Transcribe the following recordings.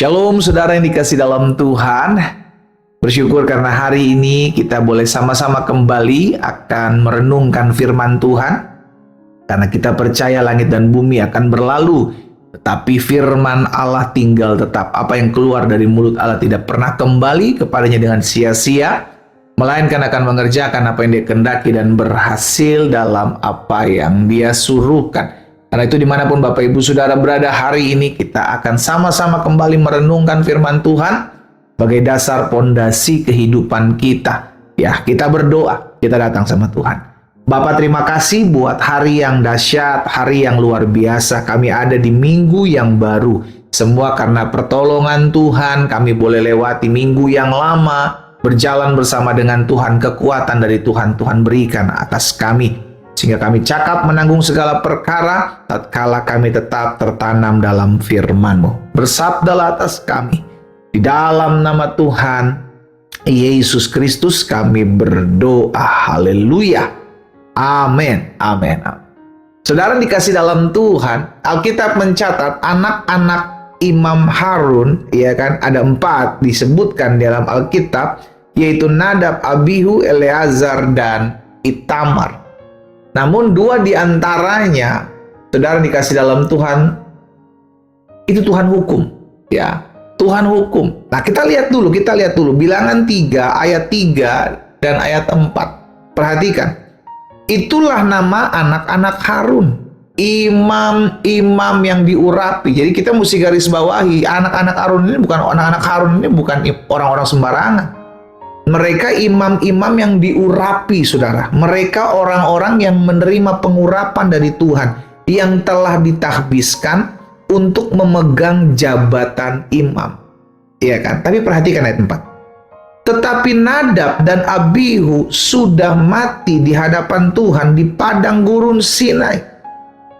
Shalom saudara yang dikasih dalam Tuhan. Bersyukur karena hari ini kita boleh sama-sama kembali akan merenungkan firman Tuhan. Karena kita percaya langit dan bumi akan berlalu, tetapi firman Allah tinggal tetap. Apa yang keluar dari mulut Allah tidak pernah kembali kepadanya dengan sia-sia, melainkan akan mengerjakan apa yang dia kehendaki dan berhasil dalam apa yang dia suruhkan. Karena itu dimanapun Bapak Ibu Saudara berada hari ini, kita akan sama-sama kembali merenungkan firman Tuhan sebagai dasar pondasi kehidupan kita. Ya, kita berdoa, kita datang sama Tuhan. Bapak terima kasih buat hari yang dahsyat, hari yang luar biasa. Kami ada di minggu yang baru. Semua karena pertolongan Tuhan, kami boleh lewati minggu yang lama, berjalan bersama dengan Tuhan, kekuatan dari Tuhan berikan atas kami. Sehingga kami cakap menanggung segala perkara, tatkala kami tetap tertanam dalam firman-Mu. Bersabdalah atas kami. Di dalam nama Tuhan Yesus Kristus kami berdoa. Haleluya. Amin. Amin. Saudara dikasih dalam Tuhan, Alkitab mencatat anak-anak Imam Harun, ya kan, ada 4 disebutkan dalam Alkitab, yaitu Nadab, Abihu, Eleazar, dan Itamar. Namun 2 di antaranya, saudara dikasih dalam Tuhan, itu Tuhan hukum. Ya, Tuhan hukum. Nah, kita lihat dulu Bilangan 3 ayat 3 dan ayat 4. Perhatikan. Itulah nama anak-anak Harun. Imam-imam yang diurapi. Jadi kita mesti garis bawahi, anak-anak Harun ini bukan orang-orang sembarangan. Mereka imam-imam yang diurapi, saudara. Mereka orang-orang yang menerima pengurapan dari Tuhan, yang telah ditahbiskan untuk memegang jabatan imam. Iya kan? Tapi perhatikan ayat 4. Tetapi Nadab dan Abihu sudah mati di hadapan Tuhan di padang gurun Sinai.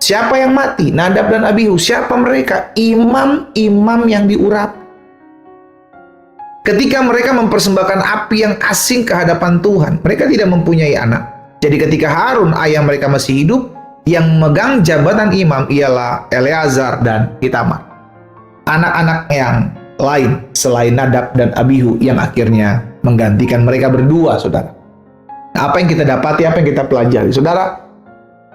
Siapa yang mati? Nadab dan Abihu. Siapa mereka? Imam-imam yang diurapi. Ketika mereka mempersembahkan api yang asing ke hadapan Tuhan, mereka tidak mempunyai anak. Jadi ketika Harun, ayah mereka masih hidup, yang memegang jabatan imam ialah Eleazar dan Itamar. Anak-anak yang lain selain Nadab dan Abihu yang akhirnya menggantikan mereka berdua, saudara. Nah, apa yang kita dapati, apa yang kita pelajari? Saudara,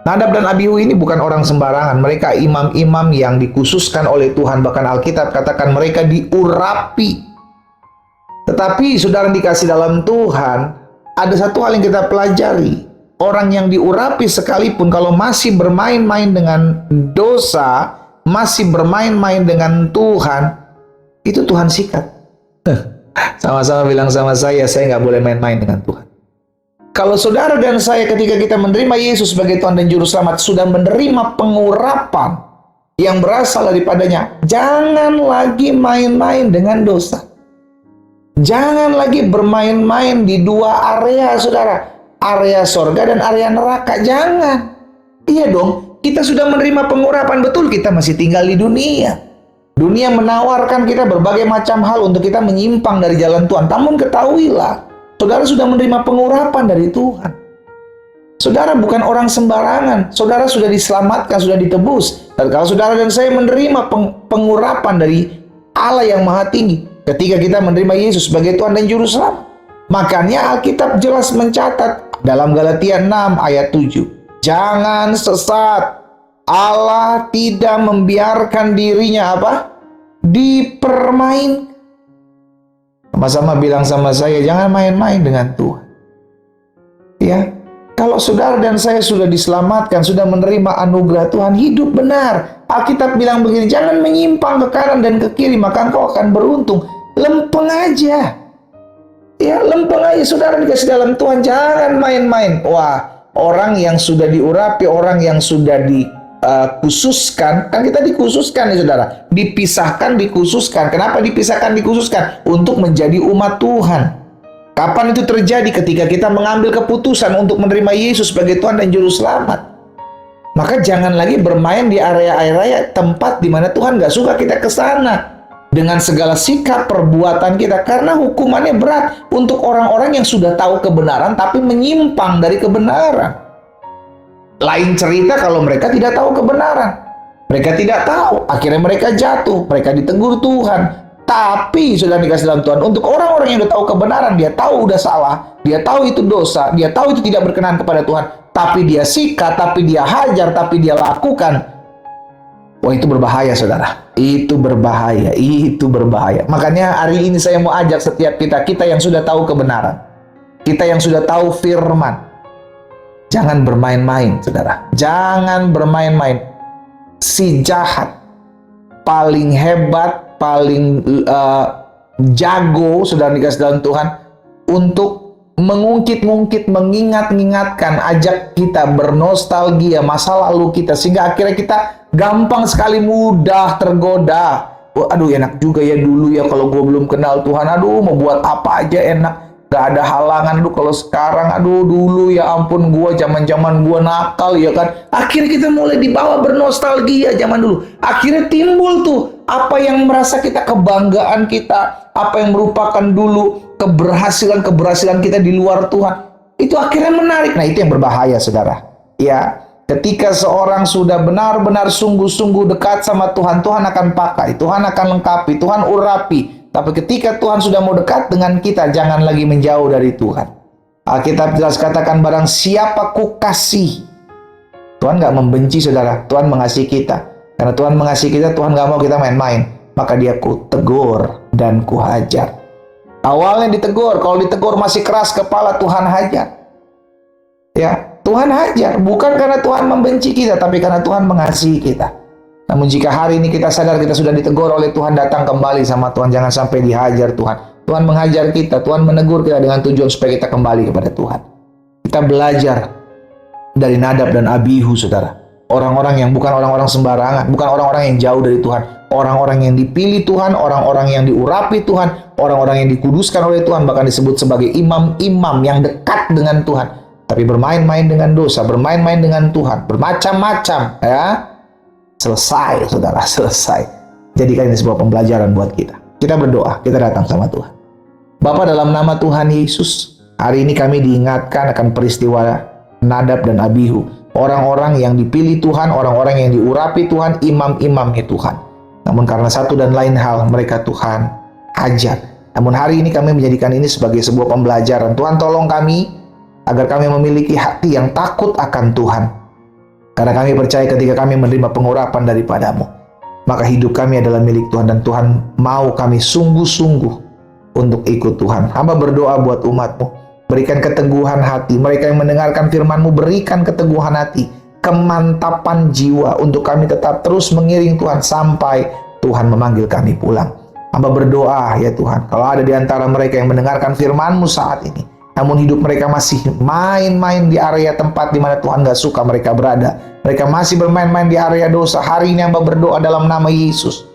Nadab dan Abihu ini bukan orang sembarangan. Mereka imam-imam yang dikhususkan oleh Tuhan. Bahkan Alkitab katakan mereka diurapi. Tetapi saudara dikasih dalam Tuhan, ada satu hal yang kita pelajari. Orang yang diurapi sekalipun kalau masih bermain-main dengan dosa, masih bermain-main dengan Tuhan, itu Tuhan sikat. Sama-sama bilang sama saya nggak boleh main-main dengan Tuhan. Kalau saudara dan saya ketika kita menerima Yesus sebagai Tuhan dan Juru Selamat, sudah menerima pengurapan yang berasal daripadanya, jangan lagi main-main dengan dosa. Jangan lagi bermain-main di 2 area, saudara. Area sorga dan area neraka. Jangan. Iya dong, kita sudah menerima pengurapan. Betul, kita masih tinggal di dunia. Dunia menawarkan kita berbagai macam hal untuk kita menyimpang dari jalan Tuhan. Namun ketahuilah, saudara sudah menerima pengurapan dari Tuhan. Saudara bukan orang sembarangan. Saudara sudah diselamatkan, sudah ditebus. Dan kalau saudara dan saya menerima pengurapan dari Allah yang Maha Tinggi, ketika kita menerima Yesus sebagai Tuhan dan Juru Selamat. Makanya Alkitab jelas mencatat dalam Galatia 6 ayat 7. Jangan sesat. Allah tidak membiarkan dirinya dipermainkan. Sama-sama bilang sama saya, jangan main-main dengan Tuhan. Ya, kalau saudara dan saya sudah diselamatkan, sudah menerima anugerah Tuhan, hidup benar. Alkitab bilang begini, jangan menyimpang ke kanan dan ke kiri, maka engkau akan beruntung. Lempeng aja. Ya, lempeng aja, saudara dikasih dalam Tuhan. Jangan main-main. Wah, orang yang sudah diurapi, orang yang sudah dikhususkan, kan kita dikhususkan nih saudara. Dipisahkan, dikhususkan. Kenapa dipisahkan, dikhususkan? Untuk menjadi umat Tuhan. Kapan itu terjadi? Ketika kita mengambil keputusan untuk menerima Yesus sebagai Tuhan dan Juru Selamat. Maka jangan lagi bermain di area-area tempat di mana Tuhan gak suka kita ke sana. Dengan segala sikap perbuatan kita, karena hukumannya berat untuk orang-orang yang sudah tahu kebenaran tapi menyimpang dari kebenaran. Lain cerita kalau mereka tidak tahu kebenaran. Mereka tidak tahu, akhirnya mereka jatuh, mereka ditegur Tuhan. Tapi sudah dikasih dalam Tuhan, untuk orang-orang yang udah tahu kebenaran, dia tahu udah salah, dia tahu itu dosa, dia tahu itu tidak berkenan kepada Tuhan, tapi dia sikat, tapi dia hajar, tapi dia lakukan. Wah, itu berbahaya, saudara. Itu berbahaya, itu berbahaya. Makanya hari ini saya mau ajak setiap kita yang sudah tahu kebenaran, kita yang sudah tahu firman, jangan bermain-main, saudara. Jangan bermain-main. Si jahat, paling hebat, paling jago, saudara dikasih dalam Tuhan, untuk mengungkit-ungkit, mengingat-ingatkan, ajak kita bernostalgia masa lalu kita, sehingga akhirnya kita gampang sekali mudah tergoda. Aduh, enak juga ya dulu ya kalau gue belum kenal Tuhan. Aduh, mau buat apa aja enak, gak ada halangan. Aduh, kalau sekarang, aduh dulu ya ampun, gue zaman-zaman gue nakal ya kan. Akhirnya kita mulai dibawa bernostalgia zaman dulu. Akhirnya timbul tuh apa yang merasa kita kebanggaan kita, apa yang merupakan dulu keberhasilan kita di luar Tuhan. Itu akhirnya menarik. Nah, itu yang berbahaya, saudara. Ya, ketika seorang sudah benar-benar sungguh-sungguh dekat sama Tuhan, Tuhan akan pakai, Tuhan akan lengkapi, Tuhan urapi. Tapi ketika Tuhan sudah mau dekat dengan kita, jangan lagi menjauh dari Tuhan. Alkitab jelas katakan, barang siapa ku kasih. Tuhan nggak membenci, saudara. Tuhan mengasihi kita. Karena Tuhan mengasihi kita, Tuhan nggak mau kita main-main. Maka dia ku tegur dan ku hajar. Awalnya ditegur, kalau ditegur masih keras kepala, Tuhan hajar. Ya, Tuhan hajar. Bukan karena Tuhan membenci kita, tapi karena Tuhan mengasihi kita. Namun jika hari ini kita sadar kita sudah ditegur oleh Tuhan, datang kembali sama Tuhan. Jangan sampai dihajar Tuhan. Tuhan menghajar kita, Tuhan menegur kita dengan tujuan supaya kita kembali kepada Tuhan. Kita belajar dari Nadab dan Abihu, saudara. Orang-orang yang bukan orang-orang sembarangan, bukan orang-orang yang jauh dari Tuhan. Orang-orang yang dipilih Tuhan, orang-orang yang diurapi Tuhan, orang-orang yang dikuduskan oleh Tuhan, bahkan disebut sebagai imam-imam yang dekat dengan Tuhan. Tapi bermain-main dengan dosa, bermain-main dengan Tuhan, bermacam-macam, ya. Selesai, saudara, selesai. Jadikan ini sebuah pembelajaran buat kita. Kita berdoa, kita datang sama Tuhan. Bapa, dalam nama Tuhan Yesus, hari ini kami diingatkan akan peristiwa Nadab dan Abihu. Orang-orang yang dipilih Tuhan, orang-orang yang diurapi Tuhan, imam-imamnya Tuhan. Namun karena satu dan lain hal, mereka Tuhan hajar. Namun hari ini kami menjadikan ini sebagai sebuah pembelajaran. Tuhan, tolong kami agar kami memiliki hati yang takut akan Tuhan. Karena kami percaya ketika kami menerima pengurapan daripada-Mu, maka hidup kami adalah milik Tuhan, dan Tuhan mau kami sungguh-sungguh untuk ikut Tuhan. Hamba berdoa buat umat-Mu. Berikan keteguhan hati. Mereka yang mendengarkan firman-Mu, berikan keteguhan hati, kemantapan jiwa untuk kami tetap terus mengiring Tuhan sampai Tuhan memanggil kami pulang. Hamba berdoa ya Tuhan, kalau ada di antara mereka yang mendengarkan firman-Mu saat ini, namun hidup mereka masih main-main di area tempat di mana Tuhan gak suka mereka berada. Mereka masih bermain-main di area dosa. Hari ini hamba berdoa dalam nama Yesus.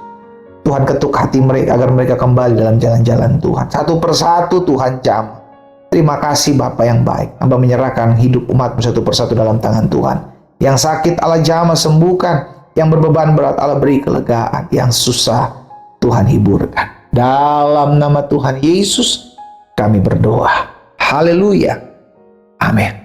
Tuhan ketuk hati mereka agar mereka kembali dalam jalan-jalan Tuhan. Satu persatu Tuhan jamah. Terima kasih Bapa yang baik. Hamba menyerahkan hidup umat-Mu satu persatu dalam tangan Tuhan. Yang sakit Allah jamah sembuhkan. Yang berbeban berat Allah beri kelegaan. Yang susah Tuhan hiburkan. Dalam nama Tuhan Yesus kami berdoa. Haleluya. Amin.